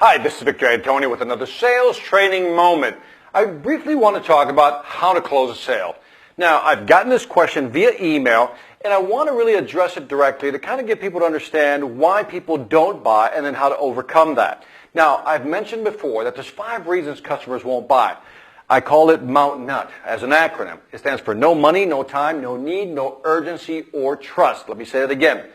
Hi, this is Victor Antonio with another sales training moment. I briefly want to talk about how to close a sale. Now, I've gotten this question via email, and I want to really address it directly to kind of get people to understand why people don't buy and then how to overcome that. Now, I've mentioned before that there's 5 reasons customers won't buy. I call it MOUNT as an acronym. It stands for no money, no time, no need, no urgency, or trust. Let me say it again.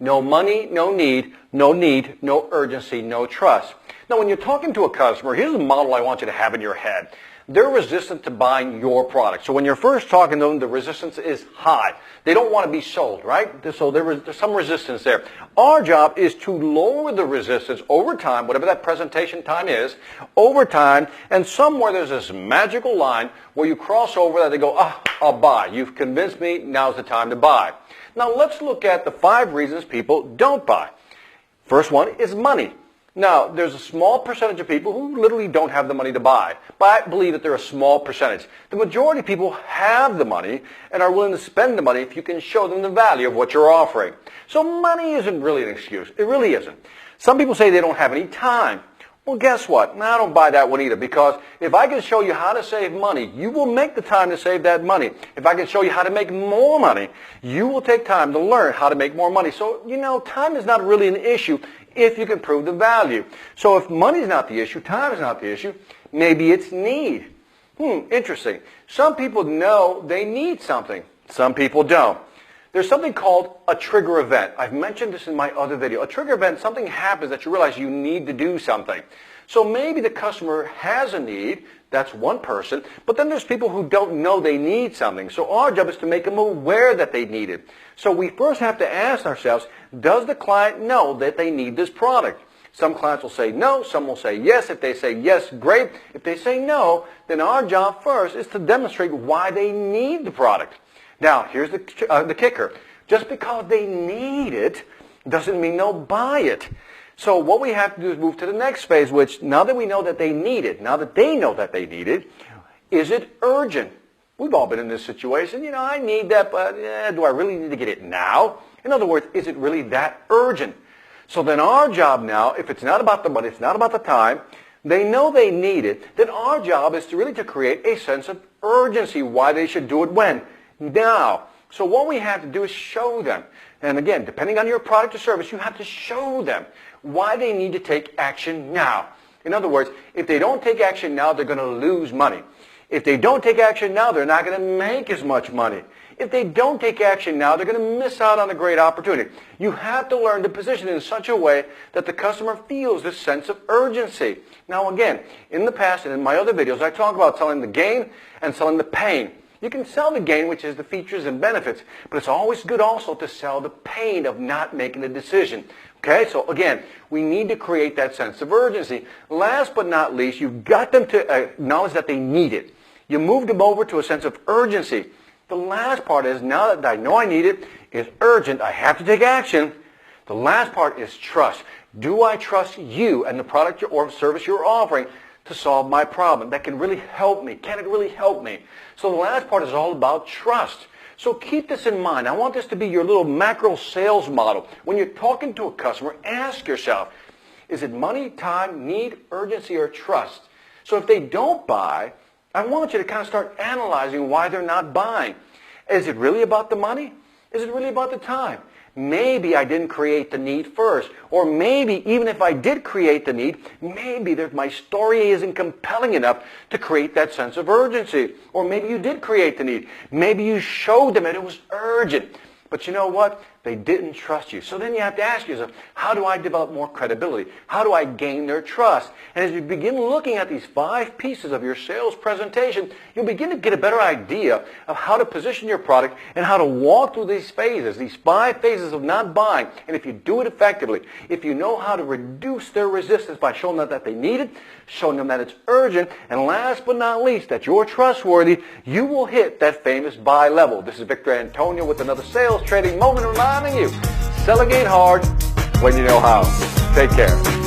No money, no need, no urgency, no trust. Now, when you're talking to a customer, here's a model I want you to have in your head. They're resistant to buying your product. So when you're first talking to them, the resistance is high. They don't want to be sold, right? So there's some resistance there. Our job is to lower the resistance over time, whatever that presentation time is, over time, and somewhere there's this magical line where you cross over that they go, I'll buy. You've convinced me, now's the time to buy. Now let's look at the 5 reasons people don't buy. First one is money. Now, there's a small percentage of people who literally don't have the money to buy, but I believe that they're a small percentage. The majority of people have the money and are willing to spend the money if you can show them the value of what you're offering. So money isn't really an excuse. It really isn't. Some people say they don't have any time. Well, guess what? I don't buy that one either, because if I can show you how to save money, you will make the time to save that money. If I can show you how to make more money, you will take time to learn how to make more money. So, time is not really an issue if you can prove the value. So if money is not the issue, time is not the issue, maybe it's need. Interesting. Some people know they need something. Some people don't. There's something called a trigger event. I've mentioned this in my other video. A trigger event, something happens that you realize you need to do something. So maybe the customer has a need, that's one person, but then there's people who don't know they need something. So our job is to make them aware that they need it. So we first have to ask ourselves, does the client know that they need this product? Some clients will say no, some will say yes. If they say yes, great. If they say no, then our job first is to demonstrate why they need the product. Now, here's the kicker. Just because they need it doesn't mean they'll buy it. So what we have to do is move to the next phase, which now that we know that they need it, now that they know that they need it, is it urgent? We've all been in this situation. I need that, but do I really need to get it now? In other words, is it really that urgent? So then our job now, if it's not about the money, it's not about the time, they know they need it, then our job is to create a sense of urgency, why they should do it when? Now. So what we have to do is show them. And again, depending on your product or service, you have to show them why they need to take action now. In other words, if they don't take action now, they're going to lose money. If they don't take action now, they're not going to make as much money. If they don't take action now, they're going to miss out on a great opportunity. You have to learn to position it in such a way that the customer feels this sense of urgency. Now again, in the past and in my other videos, I talk about selling the gain and selling the pain. You can sell the gain, which is the features and benefits, but it's always good also to sell the pain of not making a decision. Okay, so again, we need to create that sense of urgency. Last but not least, you've got them to acknowledge that they need it. You moved them over to a sense of urgency. The last part is, now that I know I need it, it's urgent, I have to take action. The last part is trust. Do I trust you and the product or service you're offering to solve my problem? That can really help me. Can it really help me? So the last part is all about trust. So keep this in mind. I want this to be your little macro sales model. When you're talking to a customer, ask yourself, is it money, time, need, urgency, or trust? So if they don't buy, I want you to kind of start analyzing why they're not buying. Is it really about the money? Is it really about the time? Maybe I didn't create the need first. Or maybe even if I did create the need, maybe my story isn't compelling enough to create that sense of urgency. Or maybe you did create the need. Maybe you showed them that it was urgent. But you know what? They didn't trust you. So then you have to ask yourself, how do I develop more credibility? How do I gain their trust? And as you begin looking at these 5 pieces of your sales presentation, you'll begin to get a better idea of how to position your product and how to walk through these phases, these 5 phases of not buying. And if you do it effectively, if you know how to reduce their resistance by showing them that they need it, showing them that it's urgent, and last but not least, that you're trustworthy, you will hit that famous buy level. This is Victor Antonio with another sales training moment reminding you, sell again hard when you know how. Take care.